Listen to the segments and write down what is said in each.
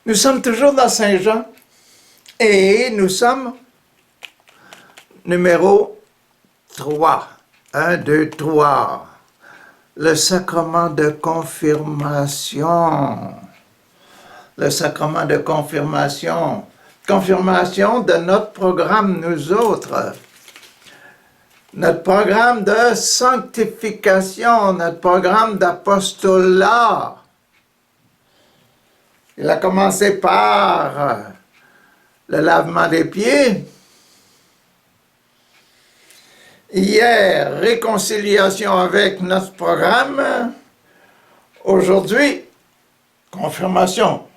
Nous sommes toujours dans Saint Jean et nous sommes numéro 3. 1, 2, 3. Le sacrement de confirmation. Le sacrement de confirmation. Confirmation de notre programme, nous autres. Notre programme de sanctification, notre programme d'apostolat. Il a commencé par le lavement des pieds. Hier, réconciliation avec notre programme. Aujourd'hui, confirmation.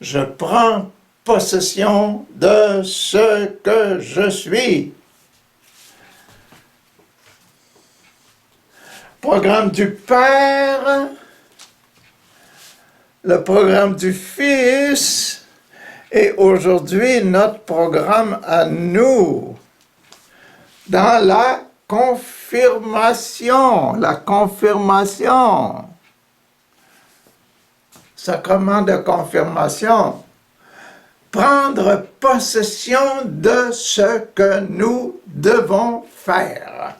Je prends possession de ce que je suis. Programme du Père, le programme du Fils, et aujourd'hui, notre programme à nous, dans la confirmation, sacrement de confirmation, prendre possession de ce que nous devons faire,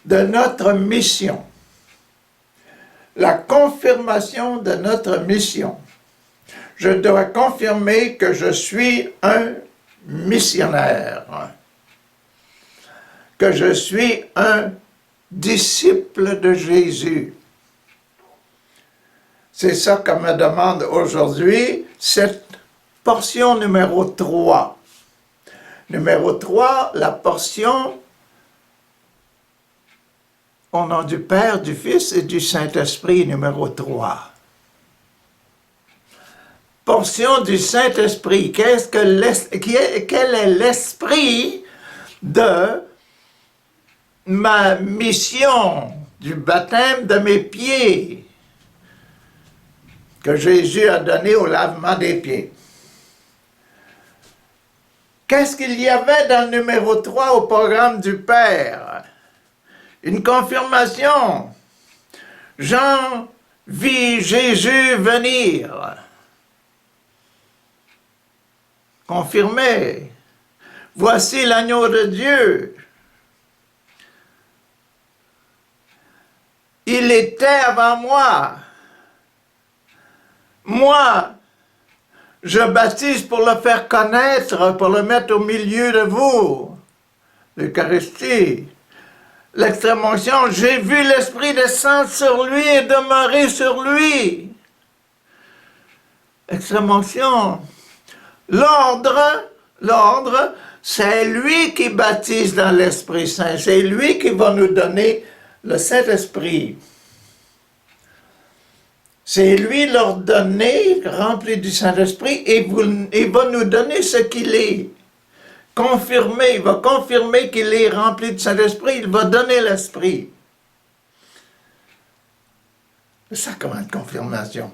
de notre mission, la confirmation de notre mission. Je dois confirmer que je suis un missionnaire, que je suis un disciple de Jésus. C'est ça que me demande aujourd'hui cette portion numéro 3. Numéro 3, la portion au nom du Père, du Fils et du Saint-Esprit, numéro 3. Portion du Saint-Esprit. Quel est l'esprit de ma mission, du baptême de mes pieds, que Jésus a donné au lavement des pieds? Qu'est-ce qu'il y avait dans le numéro 3 au programme du Père? Une confirmation. Jean vit Jésus venir. Confirmé. Voici l'agneau de Dieu. Il était avant moi. Moi, je baptise pour le faire connaître, pour le mettre au milieu de vous. L'Eucharistie. L'extrême-onction, j'ai vu l'Esprit descendre sur lui et demeurer sur lui. Extrême-onction. L'ordre, c'est lui qui baptise dans l'Esprit Saint. C'est lui qui va nous donner le Saint-Esprit. C'est lui l'ordonné, rempli du Saint-Esprit, et il va nous donner ce qu'il est. Confirmer, il va confirmer qu'il est rempli du Saint-Esprit, il va donner l'Esprit. Le sacrement de confirmation.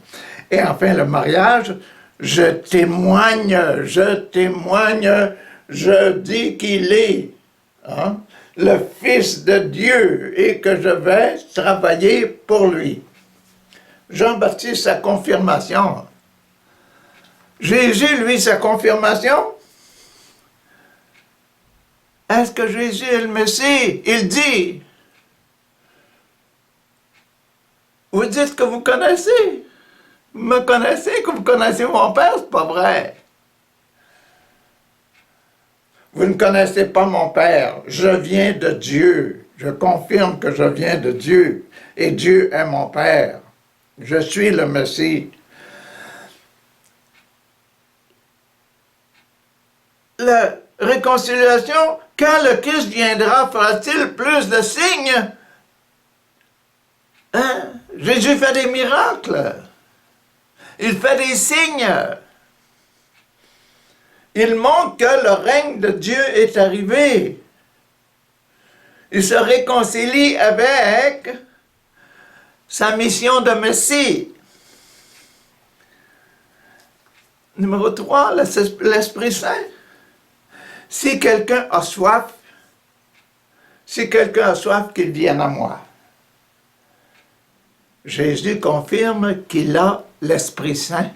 Et enfin, le mariage, je témoigne, je dis qu'il est le Fils de Dieu et que je vais travailler pour lui. Jean-Baptiste, sa confirmation. Jésus, lui, sa confirmation. Est-ce que Jésus est le Messie? Il dit, vous dites que vous connaissez. Vous me connaissez, que vous connaissez mon Père, c'est pas vrai. Vous ne connaissez pas mon Père. Je viens de Dieu. Je confirme que je viens de Dieu. Et Dieu est mon Père. Je suis le Messie. La réconciliation, quand le Christ viendra, fera-t-il plus de signes? Jésus fait des miracles. Il fait des signes. Il montre que le règne de Dieu est arrivé. Il se réconcilie avec sa mission de Messie. Numéro 3, l'Esprit Saint. Si quelqu'un a soif, qu'il vienne à moi. Jésus confirme qu'il a l'Esprit Saint.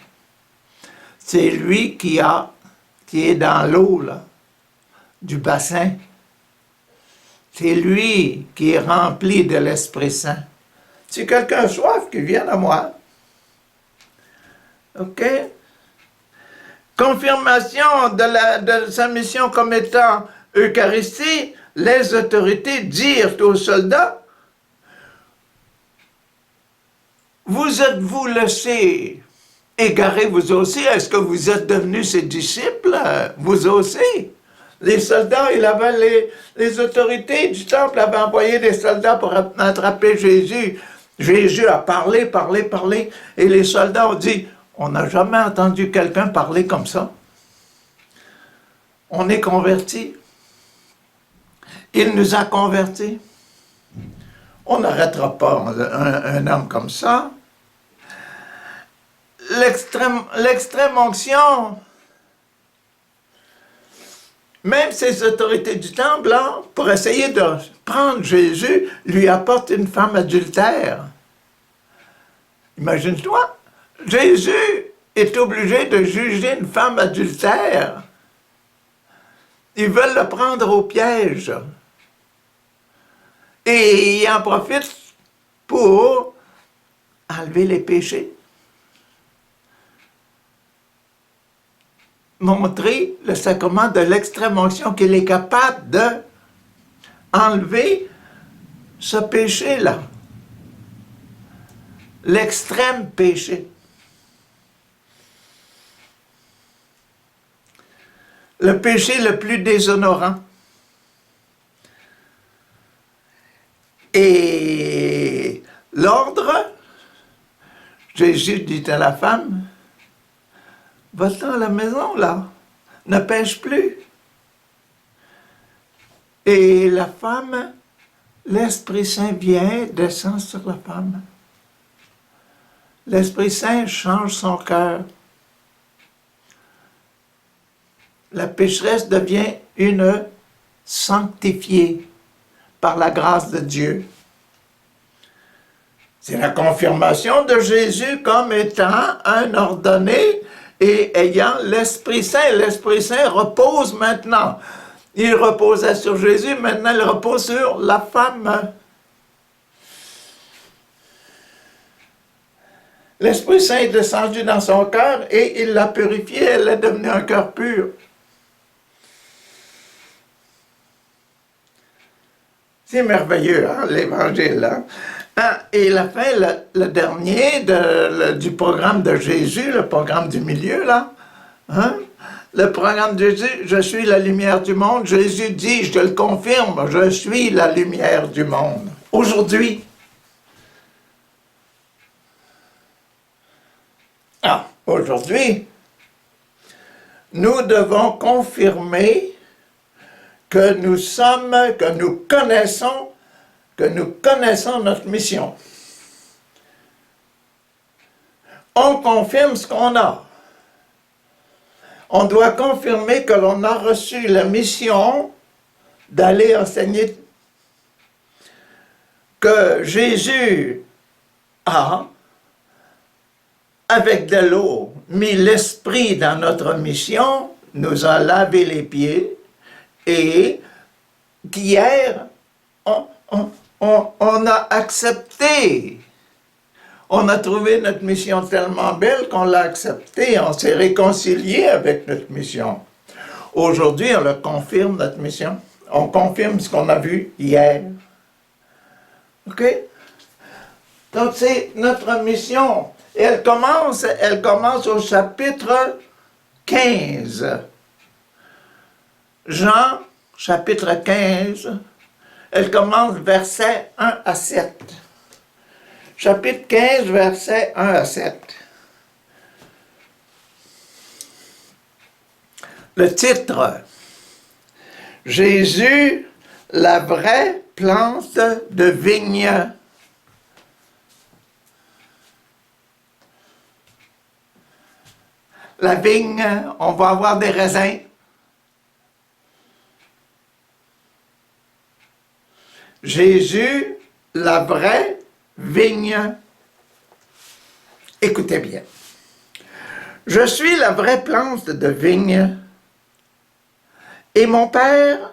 C'est lui qui est dans l'eau, là, du bassin. C'est lui qui est rempli de l'Esprit Saint. Si quelqu'un a soif, qu'il vienne à moi. OK? Confirmation de sa mission comme étant Eucharistie, les autorités dirent aux soldats, vous êtes-vous laissés égarer vous aussi? Est-ce que vous êtes devenus ses disciples, vous aussi? Les soldats, les autorités du temple avaient envoyé des soldats pour attraper Jésus. Jésus a parlé, et les soldats ont dit, on n'a jamais entendu quelqu'un parler comme ça. On est convertis. Il nous a convertis. On n'arrêtera pas un homme comme ça. L'extrême onction, même ces autorités du temple, là, pour essayer de prendre Jésus, lui apportent une femme adultère. Imagine-toi, Jésus est obligé de juger une femme adultère. Ils veulent le prendre au piège. Et ils en profitent pour enlever les péchés. Montrer le sacrement de l'extrême onction qu'il est capable de enlever ce péché-là. L'extrême péché. Le péché le plus déshonorant. Et l'ordre, Jésus dit à la femme, va-t'en à la maison, là, ne pêche plus. Et la femme, l'Esprit Saint vient, descend sur la femme. L'Esprit Saint change son cœur. La pécheresse devient une sanctifiée par la grâce de Dieu. C'est la confirmation de Jésus comme étant un ordonné et ayant l'Esprit Saint. L'Esprit Saint repose maintenant. Il reposait sur Jésus, maintenant il repose sur la femme. L'Esprit Saint est descendu dans son cœur et il l'a purifiée, elle est devenue un cœur pur. C'est merveilleux, hein, l'Évangile. Hein? Et la fin, le dernier du programme de Jésus, le programme du milieu, là, hein? Le programme de Jésus, je suis la lumière du monde. Jésus dit, je te le confirme, je suis la lumière du monde. Aujourd'hui, aujourd'hui, nous devons confirmer que nous sommes, que nous connaissons notre mission. On confirme ce qu'on a. On doit confirmer que l'on a reçu la mission d'aller enseigner, que Jésus a, avec de l'eau, mis l'esprit dans notre mission, nous a lavé les pieds, et qu'hier, on a accepté. On a trouvé notre mission tellement belle qu'on l'a acceptée. On s'est réconcilié avec notre mission. Aujourd'hui, on le confirme, notre mission. On confirme ce qu'on a vu hier. OK? Donc, c'est notre mission. Et elle commence au chapitre 15. Jean, chapitre 15, elle commence versets 1 à 7. Chapitre 15, versets 1 à 7. Le titre, Jésus, la vraie plante de vigne. La vigne, on va avoir des raisins. Jésus, la vraie vigne. Écoutez bien. Je suis la vraie plante de vigne, et mon Père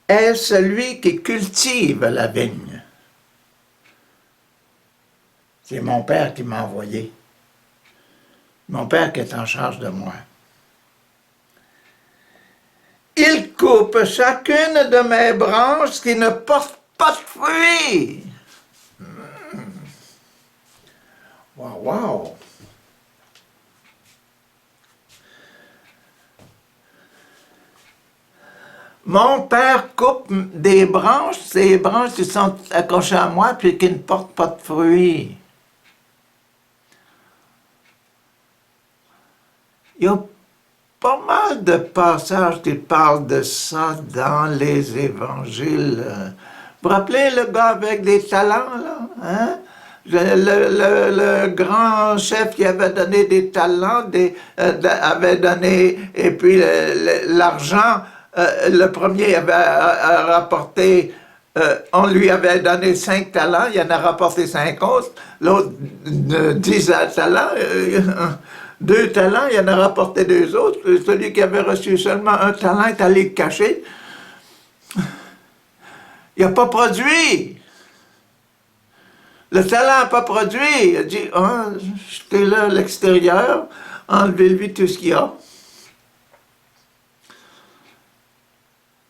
est celui qui cultive la vigne. C'est mon Père qui m'a envoyé. Mon Père qui est en charge de moi. Il coupe chacune de mes branches qui ne portent pas de fruits. Wow, wow. Mon Père coupe des branches, ces branches qui sont accrochées à moi puis qui ne portent pas de fruits. Il y a pas mal de passages qui parlent de ça dans les évangiles. Vous vous rappelez le gars avec des talents, là? Hein? Le grand chef qui avait donné des talents, avait donné, et puis l'argent, le premier avait rapporté, on lui avait donné 5 talents, il en a rapporté 5 autres, l'autre 10 talents, 2 talents, il en a rapporté 2 autres, celui qui avait reçu seulement 1 talent est allé le cacher. Il n'a pas produit. Le talent n'a pas produit. Il a dit, ah, j'étais là à l'extérieur, enlevez-lui tout ce qu'il y a.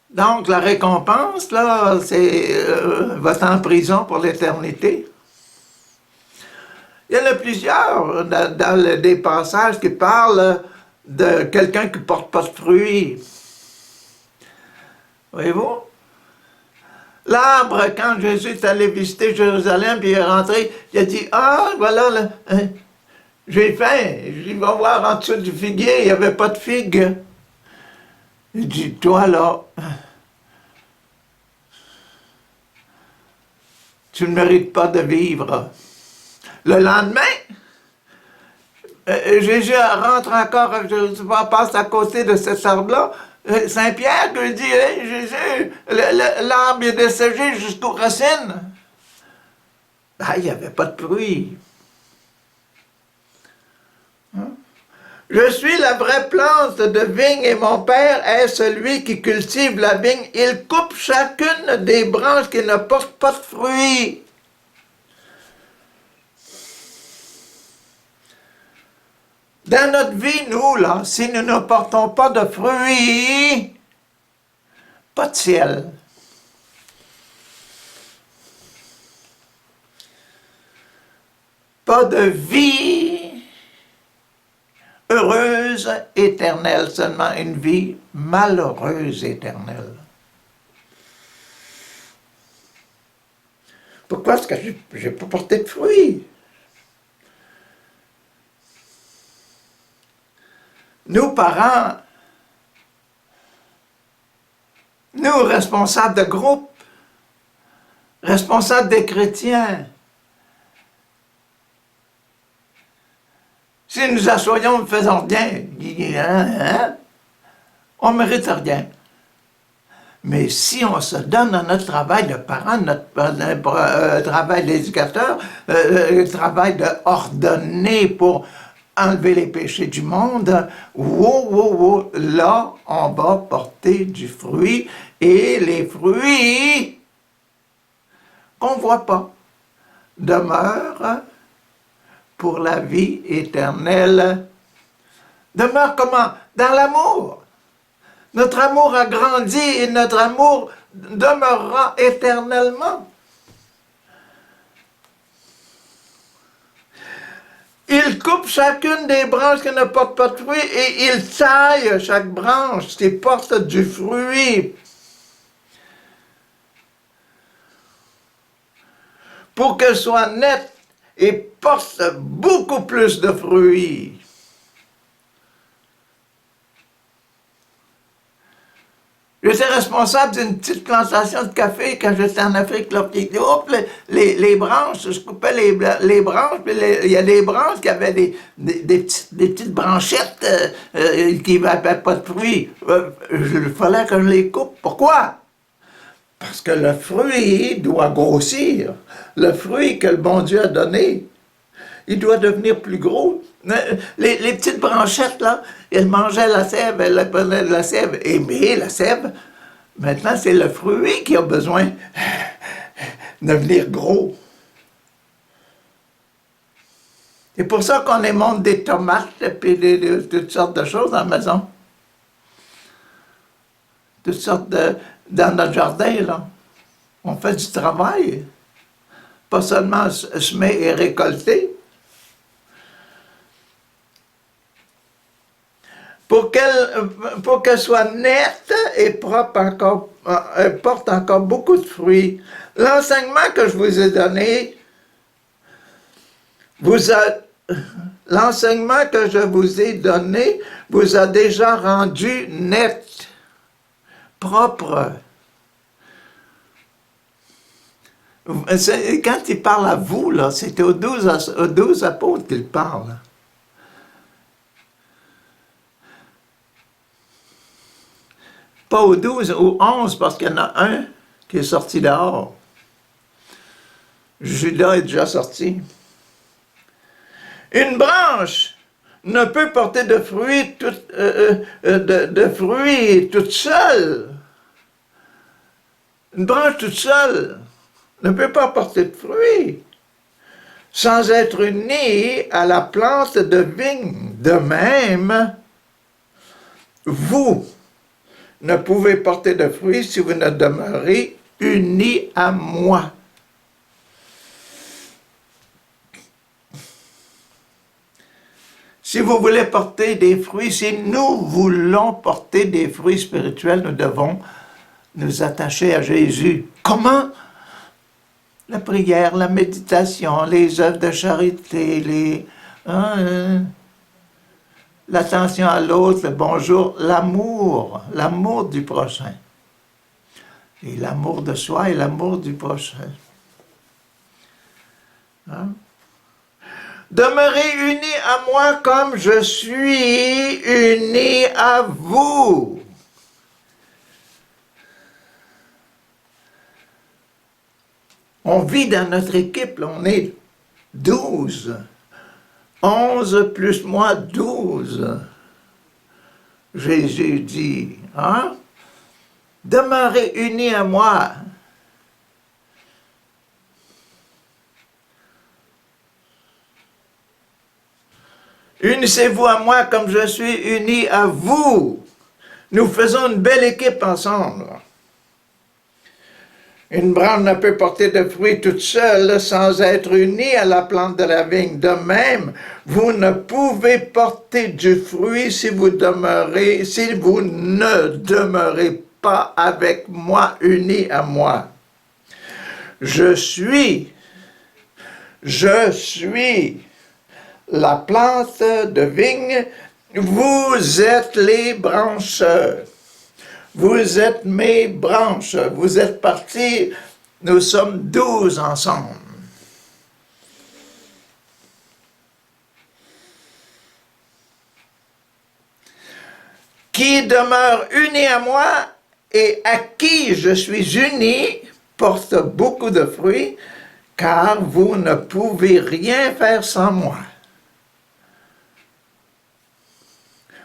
Donc, la récompense, là, c'est va-t en prison pour l'éternité. Il y en a plusieurs dans des passages qui parlent de quelqu'un qui ne porte pas de fruits. Voyez-vous? L'arbre, quand Jésus est allé visiter Jérusalem, puis il est rentré, il a dit, ah, voilà, j'ai faim, je vais voir en dessous du figuier, il n'y avait pas de figues. Il dit, toi là, tu ne mérites pas de vivre. Le lendemain, Jésus rentre encore, passe à côté de cet arbre-là. Saint-Pierre lui dit, hey, Jésus, l'arbre est desséché jusqu'aux racines. Ah, il n'y avait pas de fruits. Hein? Je suis la vraie plante de vigne et mon Père est celui qui cultive la vigne. Il coupe chacune des branches qui ne portent pas de fruits. Dans notre vie, nous, là, si nous ne portons pas de fruits, pas de ciel. Pas de vie heureuse éternelle, seulement une vie malheureuse éternelle. Pourquoi est-ce que je n'ai pas porté de fruits? Nous, parents, nous, responsables de groupe, responsables des chrétiens, si nous assoyons, nous faisons rien, on ne mérite rien. Mais si on se donne à notre travail de parent, notre travail d'éducateur, le travail d'ordonner pour enlever les péchés du monde, là, on va porter du fruit, et les fruits qu'on ne voit pas demeurent pour la vie éternelle. Demeure comment? Dans l'amour. Notre amour a grandi et notre amour demeurera éternellement. Il coupe chacune des branches qui ne portent pas de fruits et il taille chaque branche qui porte du fruit pour qu'elle soit nette et porte beaucoup plus de fruits. J'étais responsable d'une petite plantation de café quand j'étais en Afrique. Là, puis, les branches, je coupais les branches, puis il y a des branches qui avaient des petites branchettes qui n'avaient pas de fruits. Il fallait que je les coupe. Pourquoi? Parce que le fruit doit grossir. Le fruit que le bon Dieu a donné, il doit devenir plus gros. Les petites branchettes, là, elles mangeaient la sève, elles prenaient de la sève. Et mais la sève, maintenant, c'est le fruit qui a besoin de devenir gros. C'est pour ça qu'on émonte des tomates et puis toutes sortes de choses dans la maison. Toutes sortes dans notre jardin, là. On fait du travail. Pas seulement semer et récolter. Pour qu'elle soit nette et propre encore, porte encore beaucoup de fruits. L'enseignement que je vous ai donné, l'enseignement que je vous ai donné vous a déjà rendu net, propre. Quand il parle à vous, là, c'était aux 12 apôtres qu'il parle. Pas aux 12, aux 11, parce qu'il y en a un qui est sorti dehors. Judas est déjà sorti. Une branche ne peut porter de fruits toute seule. Une branche toute seule ne peut pas porter de fruits sans être unie à la plante de vigne. De même, vous ne pouvez porter de fruits si vous ne demeurez unis à moi. Si vous voulez porter des fruits, si nous voulons porter des fruits spirituels, nous devons nous attacher à Jésus. Comment? La prière, la méditation, les œuvres de charité, l'attention à l'autre, le bonjour, l'amour du prochain. Et l'amour de soi et l'amour du prochain. Hein? Demeurez unis à moi comme je suis uni à vous. On vit dans notre équipe, là, on est 12. 11 plus moi, 12. Jésus dit, hein? Demeurez unis à moi. Unissez-vous à moi comme je suis uni à vous. Nous faisons une belle équipe ensemble. Une branche ne peut porter de fruits toute seule sans être unie à la plante de la vigne. De même, vous ne pouvez porter du fruit si vous ne demeurez pas avec moi, unis à moi. Je suis la plante de vigne, vous êtes les branches. Vous êtes mes branches, vous êtes partis, nous sommes 12 ensemble. Qui demeure uni à moi et à qui je suis uni porte beaucoup de fruits, car vous ne pouvez rien faire sans moi.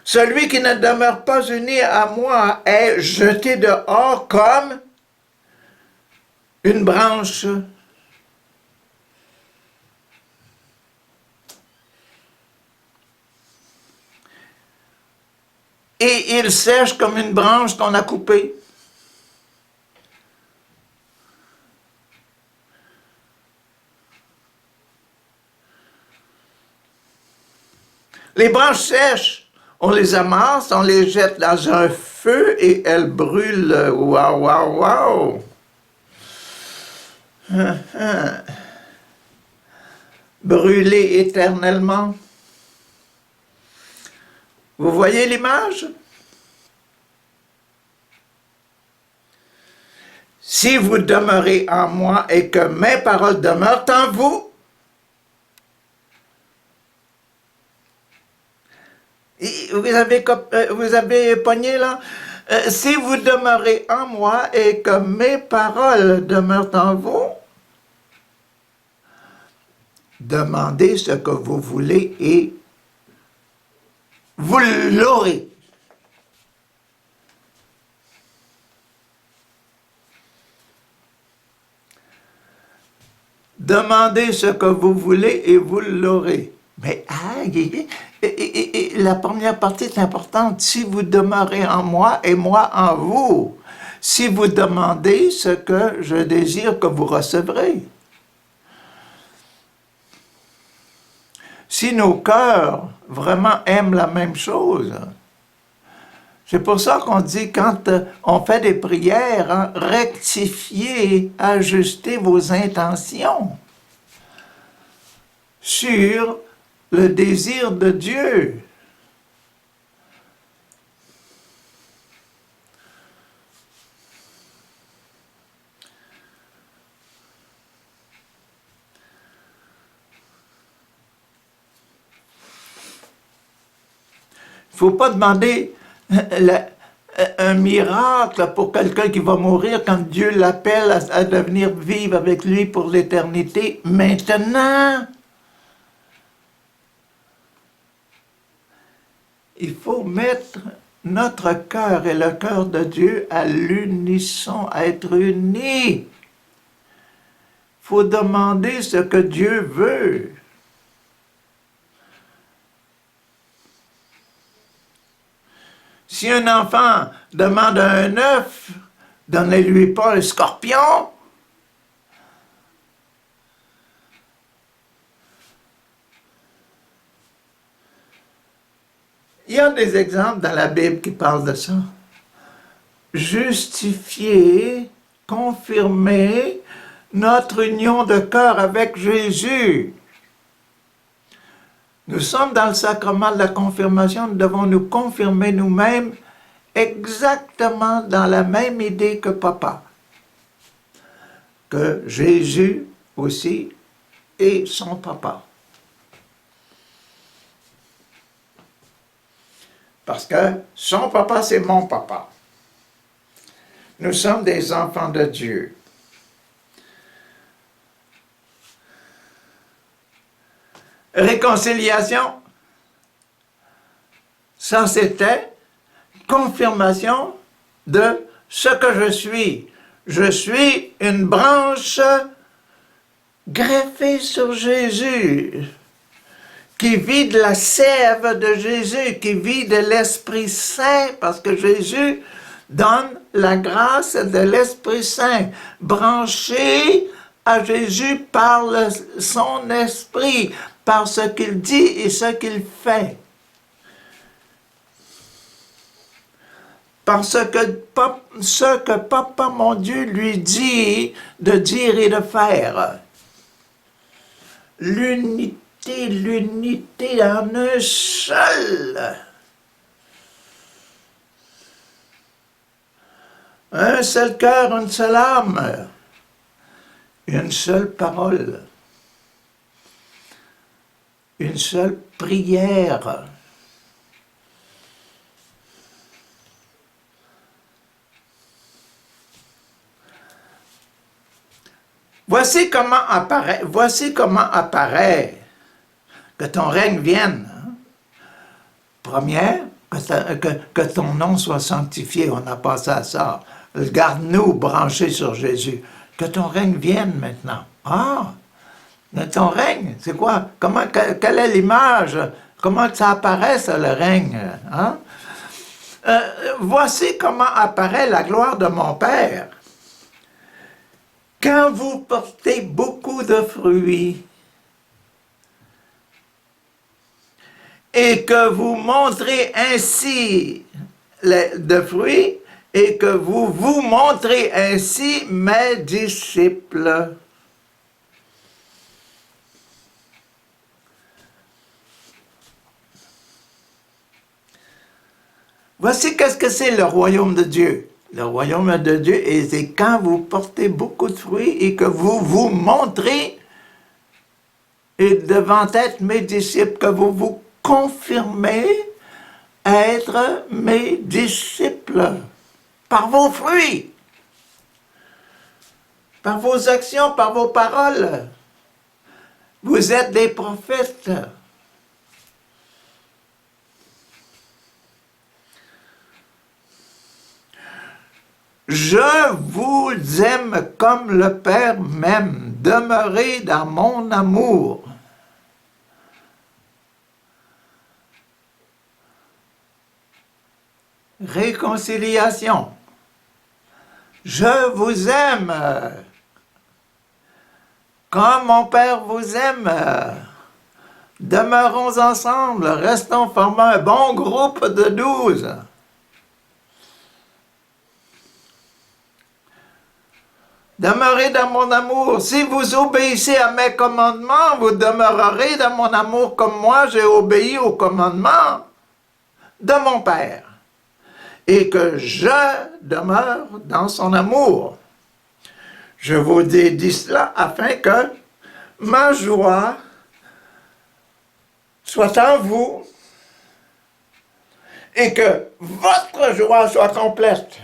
Celui qui ne demeure pas uni à moi est jeté dehors comme une branche. Et il sèche comme une branche qu'on a coupée. Les branches sèches, on les amasse, on les jette dans un feu et elles brûlent. Waouh, waouh, waouh! Brûler éternellement. Vous voyez l'image? Si vous demeurez en moi et que mes paroles demeurent en vous, vous avez pogné là? Si vous demeurez en moi et que mes paroles demeurent en vous, demandez ce que vous voulez et vous l'aurez. Demandez ce que vous voulez et vous l'aurez. Mais la première partie est importante. Si vous demeurez en moi et moi en vous, si vous demandez ce que je désire que vous recevrez. Si nos cœurs vraiment aiment la même chose, c'est pour ça qu'on dit quand on fait des prières, hein, rectifiez, ajustez vos intentions sur le désir de Dieu. Il ne faut pas demander un miracle pour quelqu'un qui va mourir quand Dieu l'appelle à devenir vivre avec lui pour l'éternité. Maintenant, il faut mettre notre cœur et le cœur de Dieu à l'unisson, à être unis. Il faut demander ce que Dieu veut. Si un enfant demande un œuf, donnez-lui pas un scorpion. Il y a des exemples dans la Bible qui parlent de ça. Justifier, confirmer notre union de cœur avec Jésus. Nous sommes dans le sacrement de la confirmation, nous devons nous confirmer nous-mêmes exactement dans la même idée que Papa. Que Jésus aussi est son Papa. Parce que son Papa, c'est mon Papa. Nous sommes des enfants de Dieu. Réconciliation, ça c'était confirmation de ce que je suis. Je suis une branche greffée sur Jésus, qui vit de la sève de Jésus, qui vit de l'Esprit Saint, parce que Jésus donne la grâce de l'Esprit Saint, branché à Jésus par son esprit, par ce qu'il dit et ce qu'il fait. Parce que ce que Papa, mon Dieu, lui dit de dire et de faire. L'unité en un seul. Un seul cœur, une seule âme. Une seule parole. Une seule prière. Voici comment apparaît que ton règne vienne. Première, que ton nom soit sanctifié. On a passé à ça. Garde-nous branchés sur Jésus. Que ton règne vienne maintenant. Ton règne, c'est quoi? Quelle est l'image? Comment ça apparaît, ça, le règne? Hein? Voici comment apparaît la gloire de mon Père. Quand vous portez beaucoup de fruits et que vous montrez ainsi de fruits et que vous vous montrez ainsi mes disciples. Voici qu'est-ce que c'est le royaume de Dieu. Le royaume de Dieu, c'est quand vous portez beaucoup de fruits et que vous vous montrez et devant être mes disciples, que vous vous confirmez être mes disciples par vos fruits, par vos actions, par vos paroles. Vous êtes des prophètes. Je vous aime comme le Père m'aime. Demeurez dans mon amour. Réconciliation. Je vous aime comme mon Père vous aime. Demeurons ensemble, restons formant un bon groupe de 12. Demeurez dans mon amour. Si vous obéissez à mes commandements, vous demeurerez dans mon amour comme moi j'ai obéi aux commandements de mon Père. Et que je demeure dans son amour. Je vous ai dit cela afin que ma joie soit en vous et que votre joie soit complète.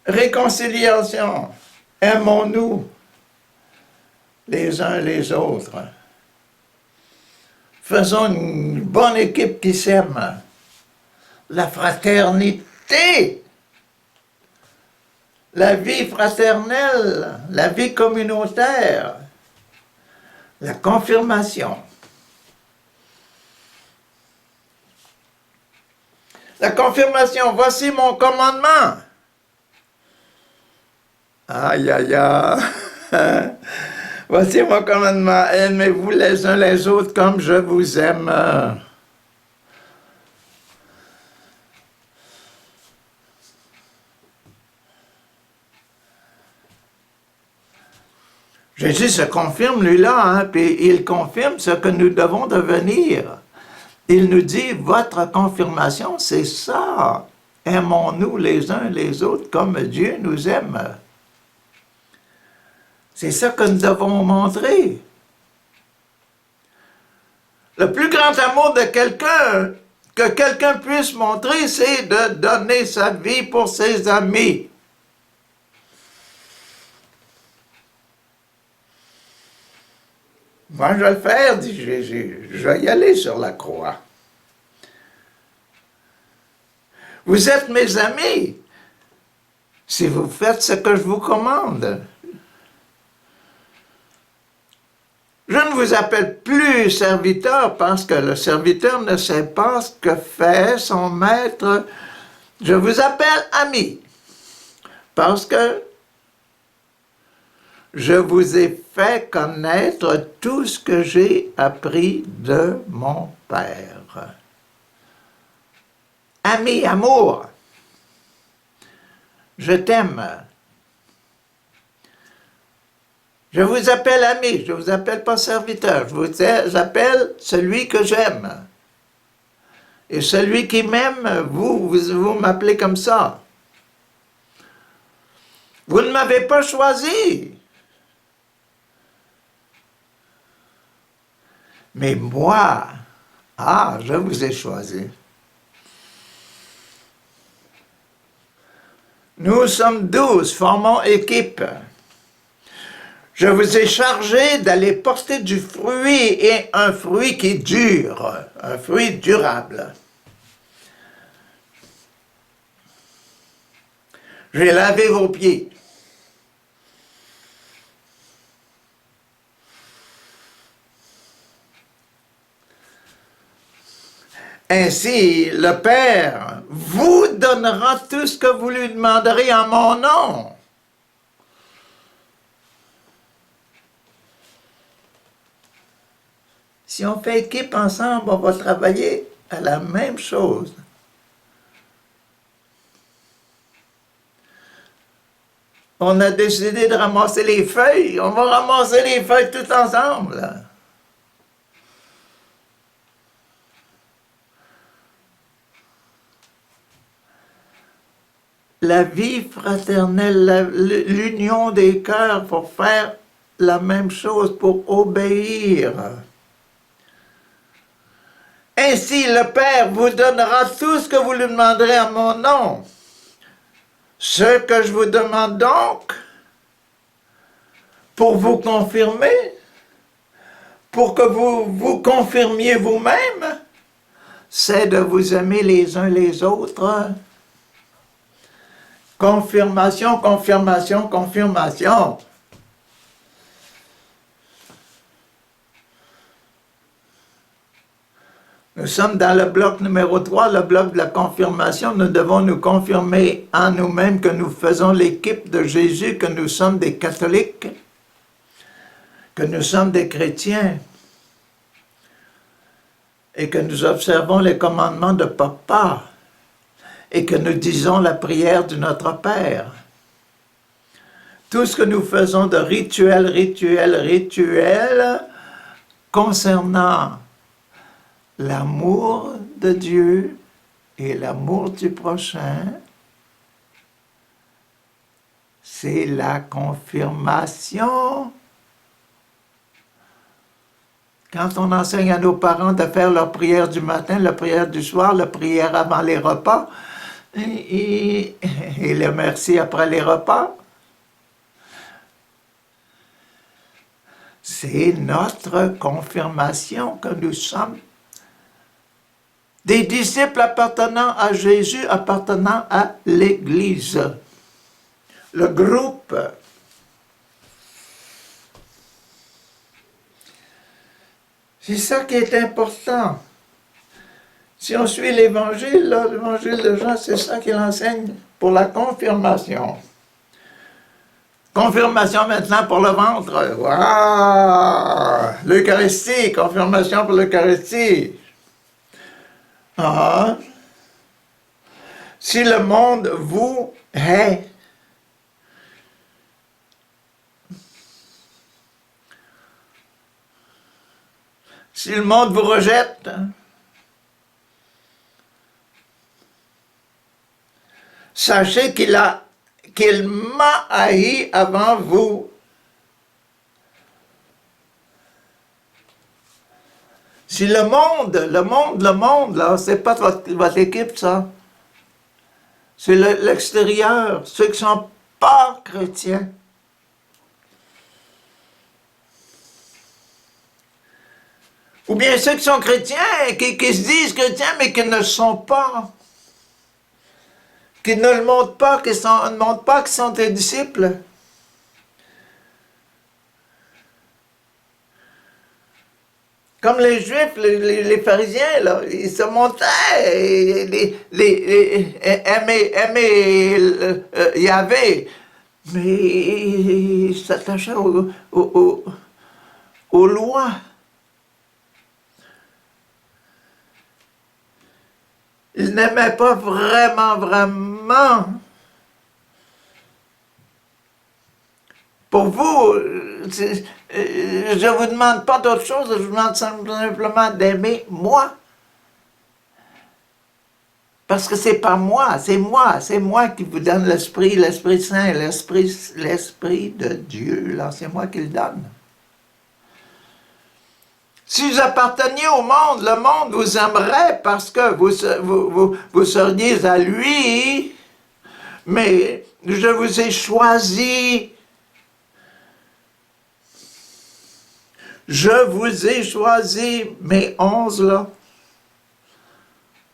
Réconciliation. Aimons-nous les uns les autres. Faisons une bonne équipe qui s'aime. La fraternité. La vie fraternelle. La vie communautaire. La confirmation. La confirmation. Voici mon commandement. Aïe, aïe, aïe. Voici mon commandement. Aimez-vous les uns les autres comme je vous aime. Jésus se confirme, lui-là, puis il confirme ce que nous devons devenir. Il nous dit, votre confirmation, c'est ça. Aimons-nous les uns les autres comme Dieu nous aime. C'est ça que nous devons montrer. Le plus grand amour de quelqu'un, que quelqu'un puisse montrer, c'est de donner sa vie pour ses amis. Moi, je vais le faire, dit Jésus. Je vais y aller sur la croix. Vous êtes mes amis si vous faites ce que je vous commande. Je ne vous appelle plus serviteur parce que le serviteur ne sait pas ce que fait son maître. Je vous appelle ami parce que je vous ai fait connaître tout ce que j'ai appris de mon Père. Ami, amour, je t'aime. Je vous appelle ami, je ne vous appelle pas serviteur, je vous appelle celui que j'aime. Et celui qui m'aime, vous m'appelez comme ça. Vous ne m'avez pas choisi. Mais moi, je vous ai choisi. Nous sommes 12, formons équipe. Je vous ai chargé d'aller porter du fruit et un fruit qui dure, un fruit durable. J'ai lavé vos pieds. Ainsi, le Père vous donnera tout ce que vous lui demanderez en mon nom. Si on fait équipe ensemble, on va travailler à la même chose. On a décidé de ramasser les feuilles. On va ramasser les feuilles tout ensemble. La vie fraternelle, l'union des cœurs pour faire la même chose, pour obéir. Ainsi, le Père vous donnera tout ce que vous lui demanderez en mon nom. Ce que je vous demande donc, pour vous confirmer, pour que vous vous confirmiez vous-même, c'est de vous aimer les uns les autres. Confirmation, confirmation, confirmation. Nous sommes dans le bloc numéro 3, le bloc de la confirmation. Nous devons nous confirmer en nous-mêmes que nous faisons l'équipe de Jésus, que nous sommes des catholiques, que nous sommes des chrétiens et que nous observons les commandements de Papa et que nous disons la prière de notre Père. Tout ce que nous faisons de rituel, rituel, rituel concernant l'amour de Dieu et l'amour du prochain, c'est la confirmation. Quand on enseigne à nos parents de faire leur prière du matin, la prière du soir, la prière avant les repas, et le merci après les repas, c'est notre confirmation que nous sommes des disciples appartenant à Jésus, appartenant à l'Église, le groupe. C'est ça qui est important. Si on suit l'Évangile, l'Évangile de Jean, c'est ça qu'il enseigne pour la confirmation. Confirmation maintenant pour le ventre. Waouh! L'Eucharistie, confirmation pour l'Eucharistie. Ah. Si le monde vous hait, si le monde vous rejette, sachez qu'il m'a haï avant vous. Si le monde, là, c'est pas votre équipe, ça. C'est l'extérieur, ceux qui ne sont pas chrétiens. Ou bien ceux qui sont chrétiens, qui se disent chrétiens, mais qui ne le sont pas. Qui ne le montrent pas, qui ne montrent pas qu'ils sont des disciples. Comme les Juifs, les pharisiens, là, ils se montraient, aimaient Yahvé, mais ils s'attachaient aux lois. Ils n'aimaient pas vraiment. Pour vous, je ne vous demande pas d'autre chose, je vous demande simplement d'aimer moi. Parce que c'est pas moi, c'est moi qui vous donne l'Esprit Saint, l'Esprit de Dieu, là, c'est moi qui le donne. Si vous apparteniez au monde, le monde vous aimerait parce que vous seriez à lui, mais je vous ai choisi. Je vous ai choisi, mes 11 là,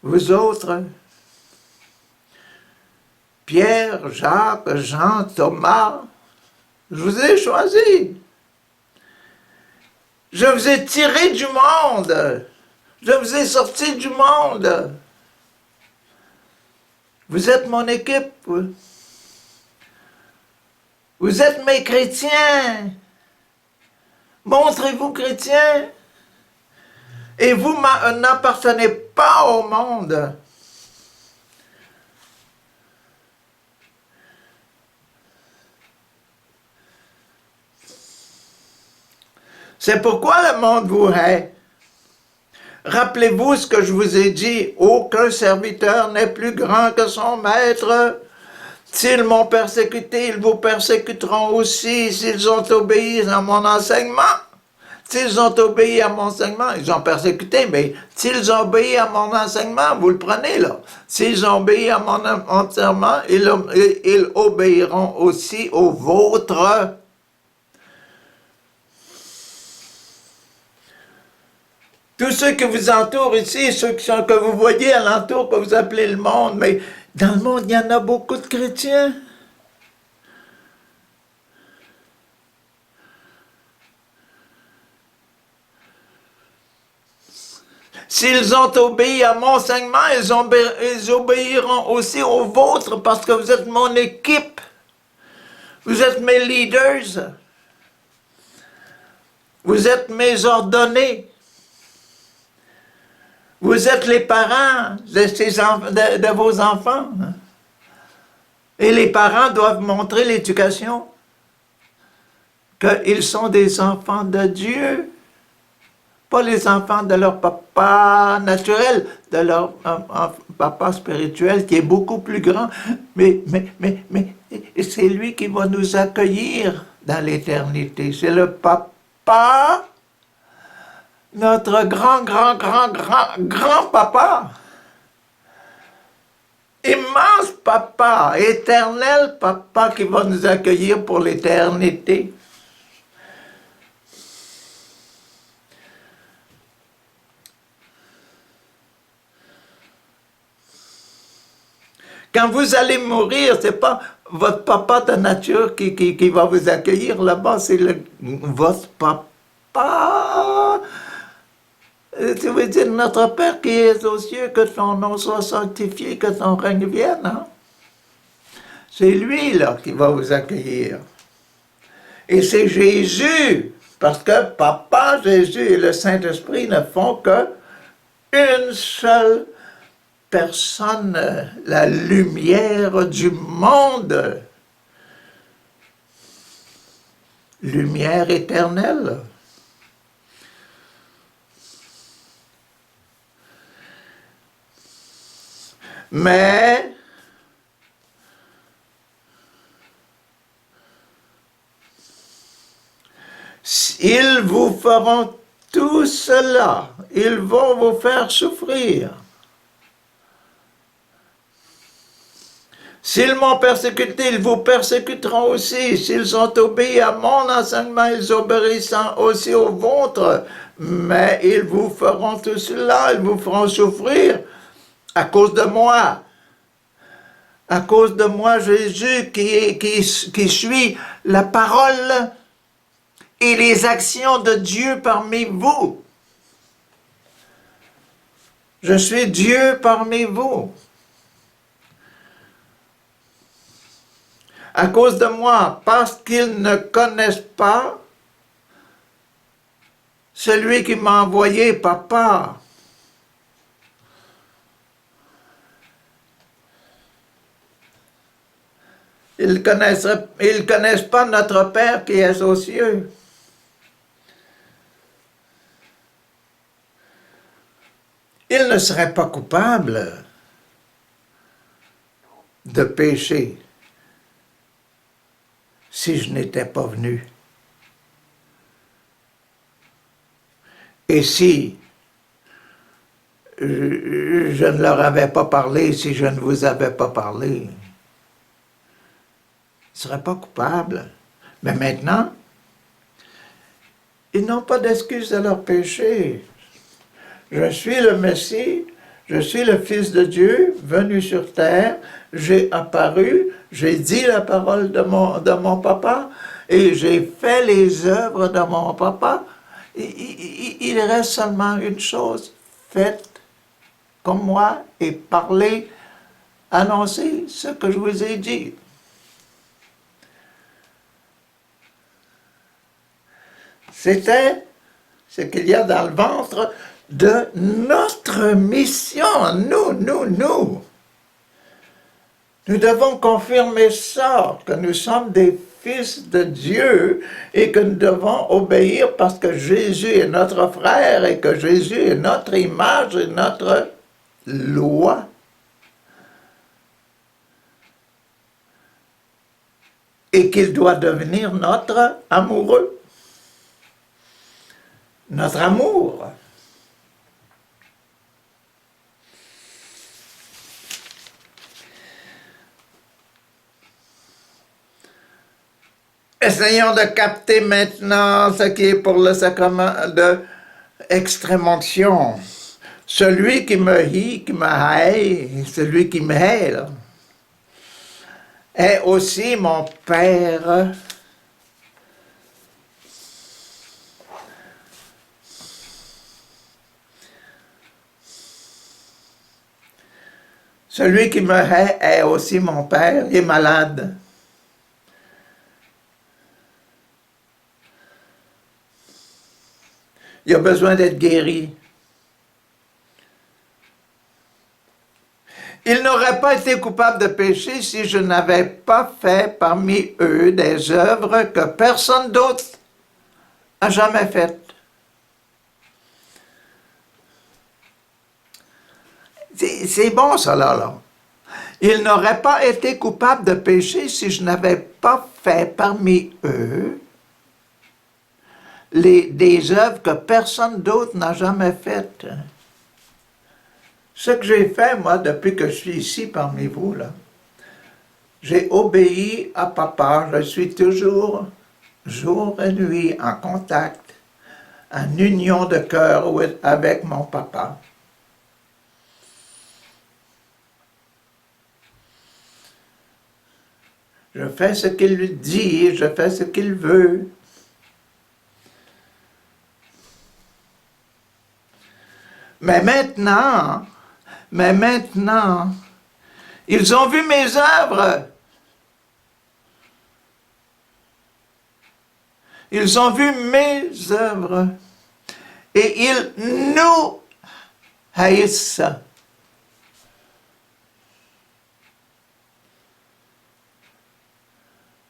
vous autres, Pierre, Jacques, Jean, Thomas, je vous ai choisi. Je vous ai tiré du monde. Je vous ai sorti du monde. Vous êtes mon équipe. Vous êtes mes chrétiens. Montrez-vous chrétiens. Et vous n'appartenez pas au monde. C'est pourquoi le monde vous hait. Rappelez-vous ce que je vous ai dit. Aucun serviteur n'est plus grand que son maître. S'ils m'ont persécuté, ils vous persécuteront aussi s'ils ont obéi à mon enseignement. S'ils ont obéi à mon enseignement, ils ont persécuté, mais s'ils ont obéi à mon enseignement, vous le prenez là. S'ils ont obéi à mon enseignement, ils obéiront aussi au vôtre. Tous ceux qui vous entourent ici, que vous voyez alentour, que vous appelez le monde, mais dans le monde, il y en a beaucoup de chrétiens. S'ils ont obéi à mon enseignement, ils obéiront aussi aux vôtres parce que vous êtes mon équipe. Vous êtes mes leaders. Vous êtes mes ordonnés. Vous êtes les parents de vos enfants. Et les parents doivent montrer l'éducation qu'ils sont des enfants de Dieu. Pas les enfants de leur papa naturel, de leur papa spirituel qui est beaucoup plus grand, mais c'est lui qui va nous accueillir dans l'éternité. C'est le papa, notre grand papa, immense papa, éternel papa qui va nous accueillir pour l'éternité. Quand vous allez mourir, c'est pas votre papa de nature qui va vous accueillir là-bas, c'est votre papa. Ça veut dire notre Père qui est aux cieux, que ton nom soit sanctifié, que ton règne vienne. Hein? C'est lui là qui va vous accueillir. Et c'est Jésus, parce que Papa, Jésus et le Saint-Esprit ne font que une seule personne, la lumière du monde, lumière éternelle. Mais ils vous feront tout cela, ils vont vous faire souffrir. S'ils m'ont persécuté, ils vous persécuteront aussi. S'ils ont obéi à mon enseignement, ils obéiront aussi au vôtre. Mais ils vous feront tout cela, ils vous feront souffrir à cause de moi. À cause de moi, Jésus, qui suit la parole et les actions de Dieu parmi vous. Je suis Dieu parmi vous. À cause de moi, parce qu'ils ne connaissent pas celui qui m'a envoyé, Papa. Ils ne connaissent pas notre Père qui est aux cieux. Ils ne seraient pas coupables de péché si je n'étais pas venu. Et si je ne leur avais pas parlé, si je ne vous avais pas parlé, ils ne seraient pas coupables. Mais maintenant, ils n'ont pas d'excuse de leur péché. Je suis le Messie, je suis le Fils de Dieu, venu sur terre, j'ai apparu, j'ai dit la parole de mon papa, et j'ai fait les œuvres de mon papa. Il reste seulement une chose, faites comme moi et parlez, annoncez ce que je vous ai dit. C'était ce qu'il y a dans le ventre de notre mission, nous. Nous devons confirmer ça, que nous sommes des fils de Dieu et que nous devons obéir parce que Jésus est notre frère et que Jésus est notre image et notre loi. Et qu'il doit devenir notre amoureux. Notre amour. Essayons de capter maintenant ce qui est pour le sacrement extrême onction. Celui qui me hait, qui me haït, celui qui me hait, là, est aussi mon Père. Celui qui me hait est aussi mon Père. Il est malade. Il a besoin d'être guéri. Il n'aurait pas été coupable de péché si je n'avais pas fait parmi eux des œuvres que personne d'autre n'a jamais faites. C'est bon ça là. Il n'aurait pas été coupable de péché si je n'avais pas fait parmi eux des œuvres que personne d'autre n'a jamais faites. Ce que j'ai fait, moi, depuis que je suis ici parmi vous, là, j'ai obéi à papa. Je suis toujours, jour et nuit, en contact, en union de cœur avec mon papa. Je fais ce qu'il lui dit, je fais ce qu'il veut. Mais maintenant, ils ont vu mes œuvres. Ils ont vu mes œuvres. Et ils nous haïssent.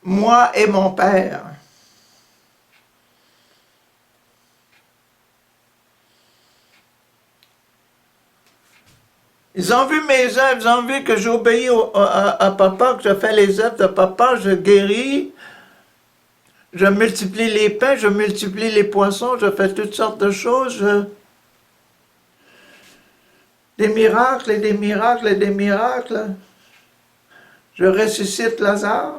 Moi et mon Père. Ils ont vu mes œuvres, ils ont vu que j'obéis à papa, que je fais les œuvres de papa, je guéris, je multiplie les pains, je multiplie les poissons, je fais toutes sortes de choses. Des miracles et des miracles et des miracles. Je ressuscite Lazare.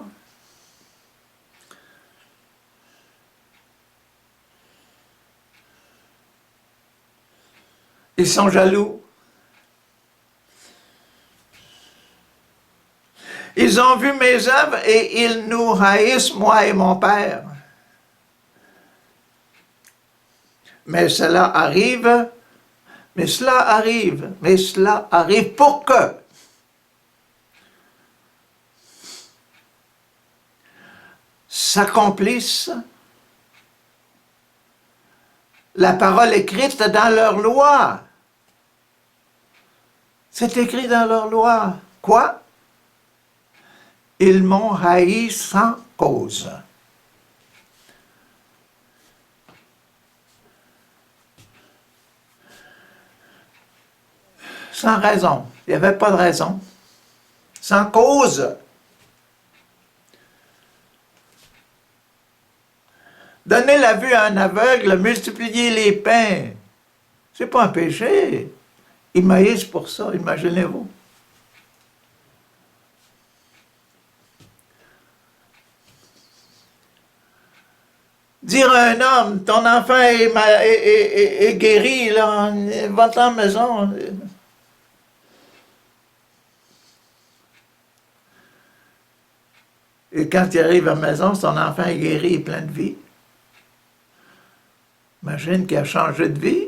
Ils sont jaloux. Ils ont vu mes œuvres et ils nous haïssent, moi et mon Père. Mais cela arrive pour que s'accomplisse la parole écrite dans leur loi. C'est écrit dans leur loi. Quoi? Ils m'ont haï sans cause. Sans raison. Il n'y avait pas de raison. Sans cause. Donner la vue à un aveugle, multiplier les pains, c'est pas un péché. Ils m'haïssent pour ça, imaginez-vous. Dire à un homme, ton enfant est guéri, là, va-t'en à la maison. Et quand il arrive à la maison, son enfant est guéri et plein de vie. Imagine qu'il a changé de vie.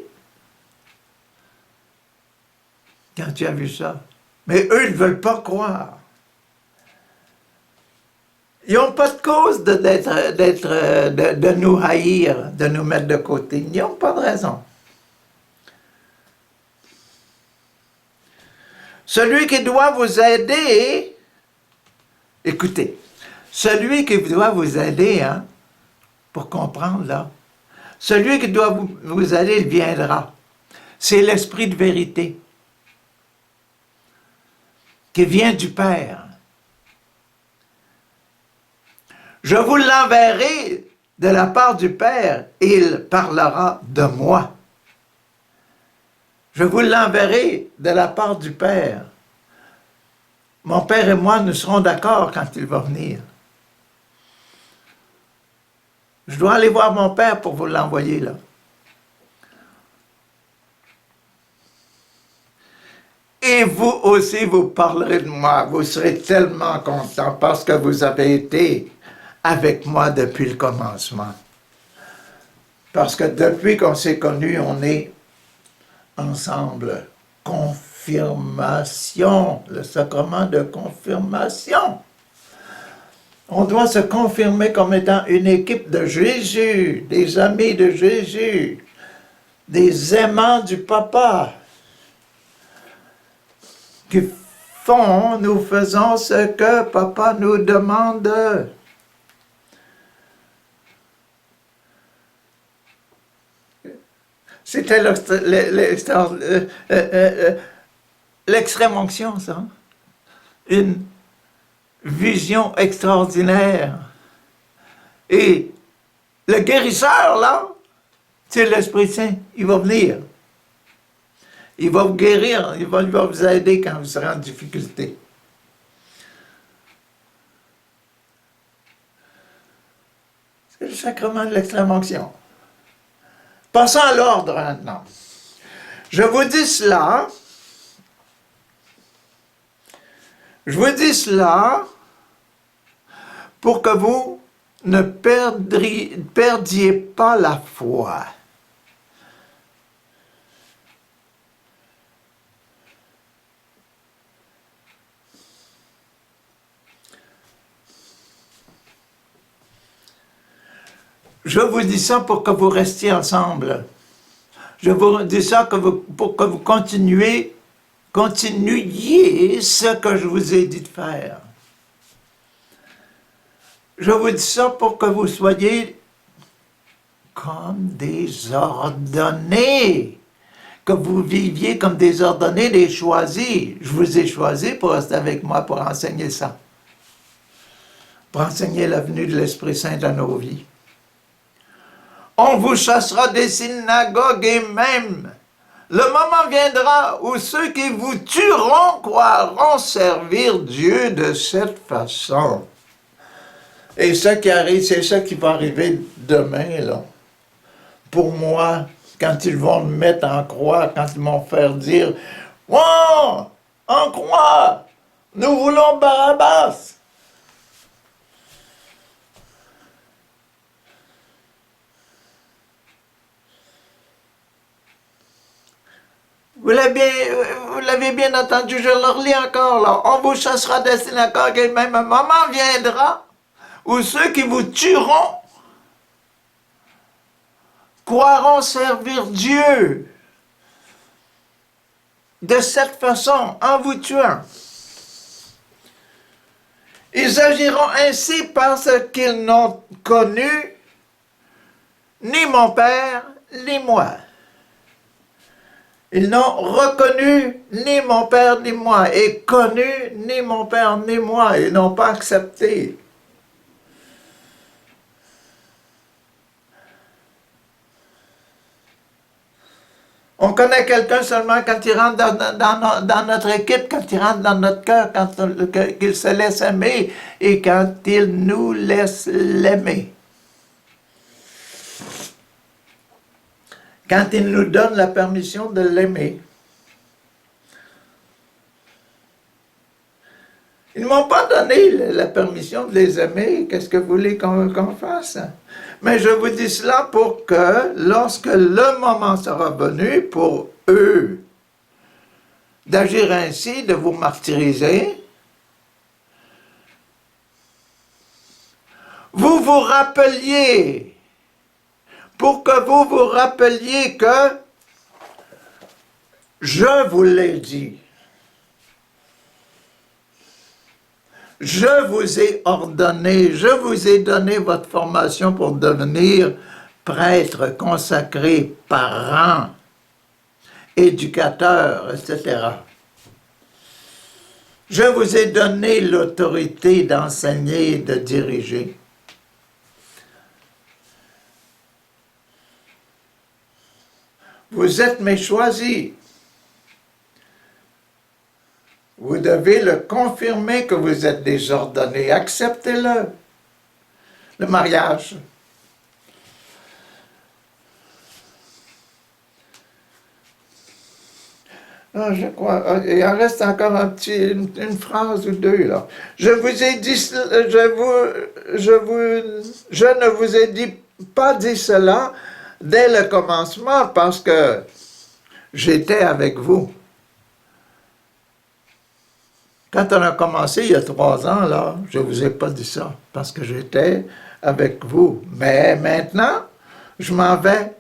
Quand tu as vu ça. Mais eux, ils ne veulent pas croire. Ils n'ont pas de cause de nous haïr, de nous mettre de côté. Ils n'ont pas de raison. Celui qui doit vous aider, écoutez, celui qui doit vous aider, hein, pour comprendre là, celui qui doit vous aider, il viendra. C'est l'Esprit de vérité qui vient du Père. Je vous l'enverrai de la part du Père, et il parlera de moi. Je vous l'enverrai de la part du Père. Mon Père et moi, nous serons d'accord quand il va venir. Je dois aller voir mon Père pour vous l'envoyer là. Et vous aussi, vous parlerez de moi. Vous serez tellement content parce que vous avez été avec moi depuis le commencement. Parce que depuis qu'on s'est connus, on est ensemble. Confirmation, le sacrement de confirmation. On doit se confirmer comme étant une équipe de Jésus, des amis de Jésus, des aimants du Papa, qui nous faisons ce que Papa nous demande. C'était l'extrême onction, ça. Une vision extraordinaire. Et le guérisseur, là, c'est l'Esprit Saint. Il va venir. Il va vous guérir. Il va vous aider quand vous serez en difficulté. C'est le sacrement de l'extrême onction. Passons à l'ordre maintenant. Je vous dis cela. Je vous dis cela pour que vous ne perdiez pas la foi. Je vous dis ça pour que vous restiez ensemble. Je vous dis ça pour que vous continuiez ce que je vous ai dit de faire. Je vous dis ça pour que vous soyez comme des ordonnés, que vous viviez comme des ordonnés, des choisis. Je vous ai choisis pour rester avec moi, pour enseigner ça, pour enseigner la venue de l'Esprit Saint dans nos vies. On vous chassera des synagogues et même le moment viendra où ceux qui vous tueront croiront servir Dieu de cette façon. Et ça qui arrive, c'est ça qui va arriver demain, là. Pour moi, quand ils vont me mettre en croix, quand ils vont faire dire « Oh, en croix, nous voulons Barabbas !» Vous l'avez bien entendu, je le relis encore là. On vous chassera des synagogues et même un moment viendra où ceux qui vous tueront croiront servir Dieu de cette façon, en vous tuant. Ils agiront ainsi parce qu'ils n'ont connu ni mon Père, ni moi. Ils n'ont reconnu ni mon Père ni moi, et connu ni mon Père ni moi. Ils n'ont pas accepté. On connaît quelqu'un seulement quand il rentre dans notre équipe, quand il rentre dans notre cœur, quand il se laisse aimer et quand il nous laisse l'aimer. Quand il nous donne la permission de l'aimer. Ils ne m'ont pas donné la permission de les aimer. Qu'est-ce que vous voulez qu'on fasse? Mais je vous dis cela pour que, lorsque le moment sera venu pour eux d'agir ainsi, de vous martyriser, vous vous rappeliez, pour que vous vous rappeliez que je vous l'ai dit. Je vous ai ordonné, je vous ai donné votre formation pour devenir prêtre, consacré, parent, éducateur, etc. Je vous ai donné l'autorité d'enseigner et de diriger. Vous êtes mes choisis. Vous devez le confirmer que vous êtes des ordonnés. Acceptez-le. Le mariage. Ah, je crois, il en reste encore une phrase ou deux, là. Je vous ai dit, je ne vous ai pas dit cela dès le commencement parce que j'étais avec vous. Quand on a commencé il y a 3 ans, là, je ne vous ai pas dit ça parce que j'étais avec vous. Mais maintenant, je m'en vais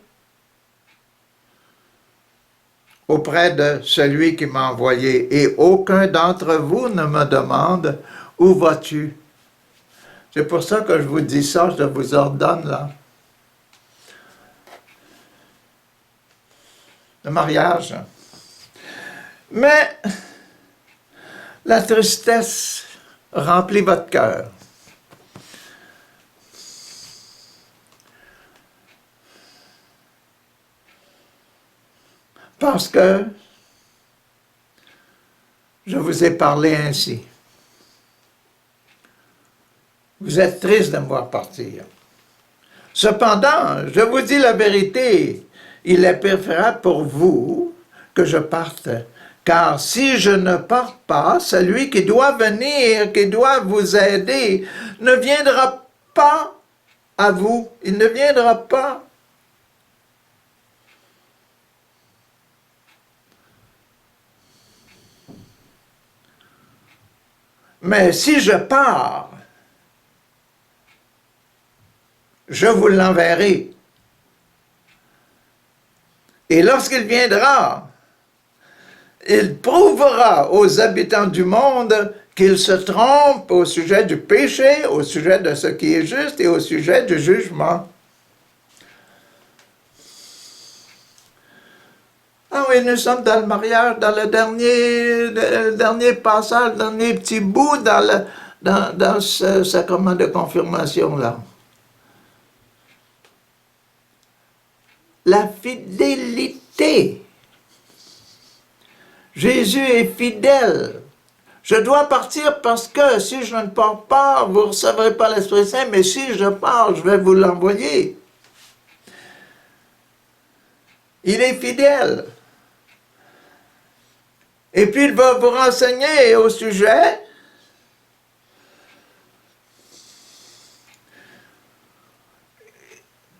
auprès de celui qui m'a envoyé, et aucun d'entre vous ne me demande « Où vas-tu » C'est pour ça que je vous dis ça, je vous ordonne là. Le mariage. Mais la tristesse remplit votre cœur. Parce que je vous ai parlé ainsi. Vous êtes triste de me voir partir. Cependant, je vous dis la vérité, il est préférable pour vous que je parte. Car si je ne pars pas, celui qui doit venir, qui doit vous aider, ne viendra pas à vous. Il ne viendra pas. Mais si je pars, je vous l'enverrai. Et lorsqu'il viendra, il prouvera aux habitants du monde qu'ils se trompent au sujet du péché, au sujet de ce qui est juste et au sujet du jugement. Ah oui, nous sommes dans le mariage, dans le dernier passage, le dernier petit bout dans ce sacrement de confirmation-là. La fidélité. Jésus est fidèle. Je dois partir parce que si je ne pars pas, vous ne recevrez pas l'Esprit Saint, mais si je pars, je vais vous l'envoyer. Il est fidèle. Et puis il va vous renseigner au sujet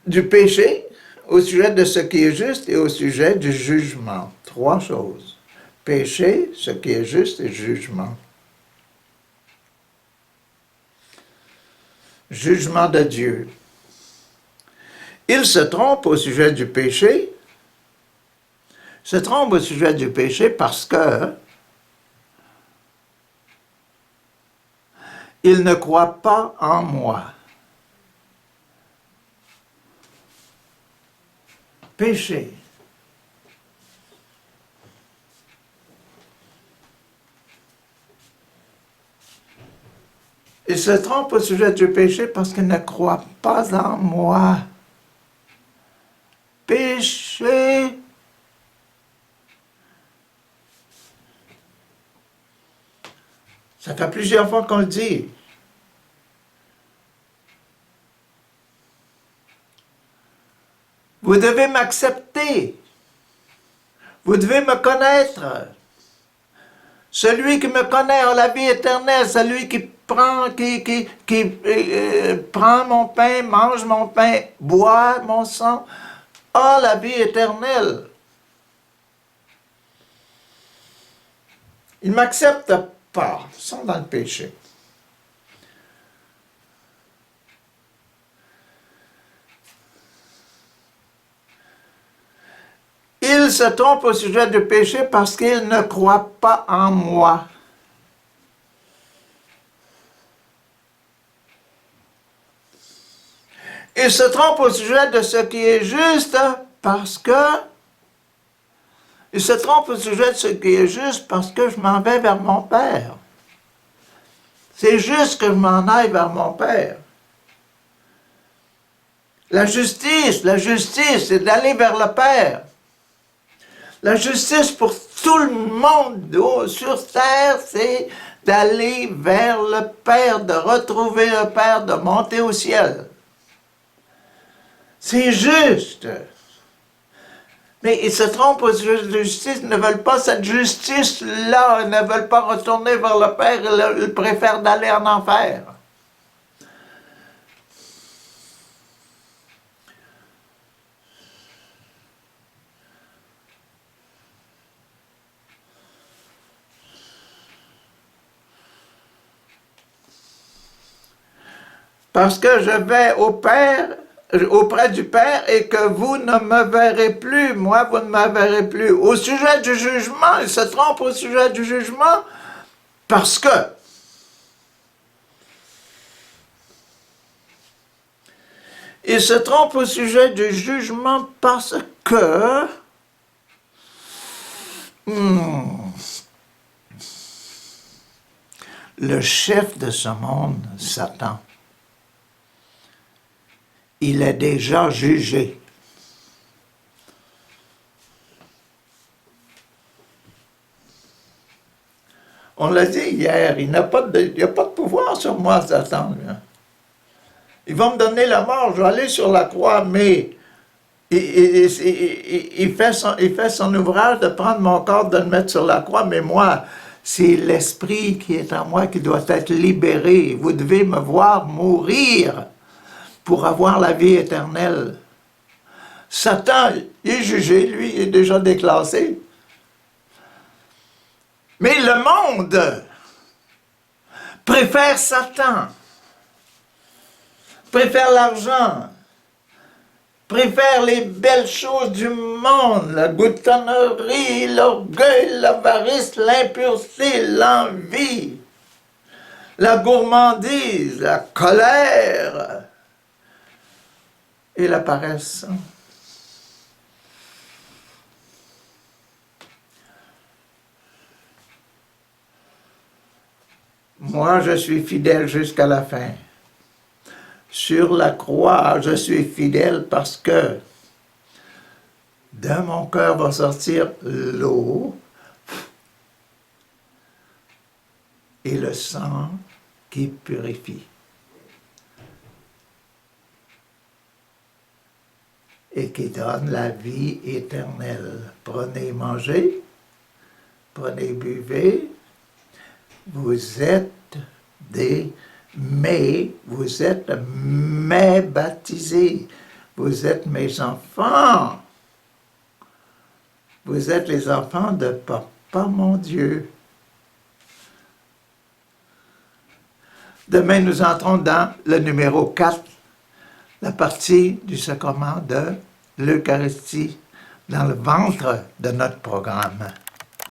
du péché, au sujet de ce qui est juste et au sujet du jugement. 3 choses. Péché, ce qui est juste et jugement. Jugement de Dieu. Il se trompe au sujet du péché. Se trompe au sujet du péché parce que il ne croit pas en moi. Péché. Il se trompe au sujet du péché parce qu'il ne croit pas en moi. Péché. Ça fait plusieurs fois qu'on le dit. Vous devez m'accepter. Vous devez me connaître. Celui qui me connaît a la vie éternelle. Celui qui prend mon pain, mange mon pain, boit mon sang, a la vie éternelle. Ils ne m'acceptent pas. Ils sont dans le péché. Il se trompe au sujet du péché parce qu'il ne croit pas en moi. Il se trompe au sujet de ce qui est juste parce que... Il se trompe au sujet de ce qui est juste parce que je m'en vais vers mon Père. C'est juste que je m'en aille vers mon Père. La justice, c'est d'aller vers le Père. La justice pour tout le monde sur terre, c'est d'aller vers le Père, de retrouver le Père, de monter au ciel. C'est juste. Mais ils se trompent au sujet de justice, ils ne veulent pas cette justice-là, ils ne veulent pas retourner vers le Père, ils préfèrent d'aller en enfer. Parce que je vais au Père, auprès du Père, et que vous ne me verrez plus, moi vous ne me verrez plus. Au sujet du jugement, il se trompe au sujet du jugement, parce que il se trompe au sujet du jugement parce que le chef de ce monde, Satan, il est déjà jugé. On l'a dit hier, il n'a pas de pouvoir sur moi, Satan. Il va me donner la mort, je vais aller sur la croix, mais il fait son ouvrage de prendre mon corps, de le mettre sur la croix, mais moi, c'est l'esprit qui est en moi qui doit être libéré. Vous devez me voir mourir pour avoir la vie éternelle. Satan, il est jugé, lui, il est déjà déclassé. Mais le monde préfère Satan, préfère l'argent, préfère les belles choses du monde, la gloutonnerie, l'orgueil, l'avarice, l'impureté, l'envie, la gourmandise, la colère et la paresse. Moi, je suis fidèle jusqu'à la fin. Sur la croix, je suis fidèle parce que de mon cœur va sortir l'eau et le sang qui purifie. Et qui donne la vie éternelle. Prenez, mangez, prenez, buvez. Vous êtes vous êtes mes baptisés. Vous êtes mes enfants. Vous êtes les enfants de Papa, mon Dieu. Demain, nous entrons dans le numéro 4, la partie du sacrement de l'Eucharistie, dans le ventre de notre programme.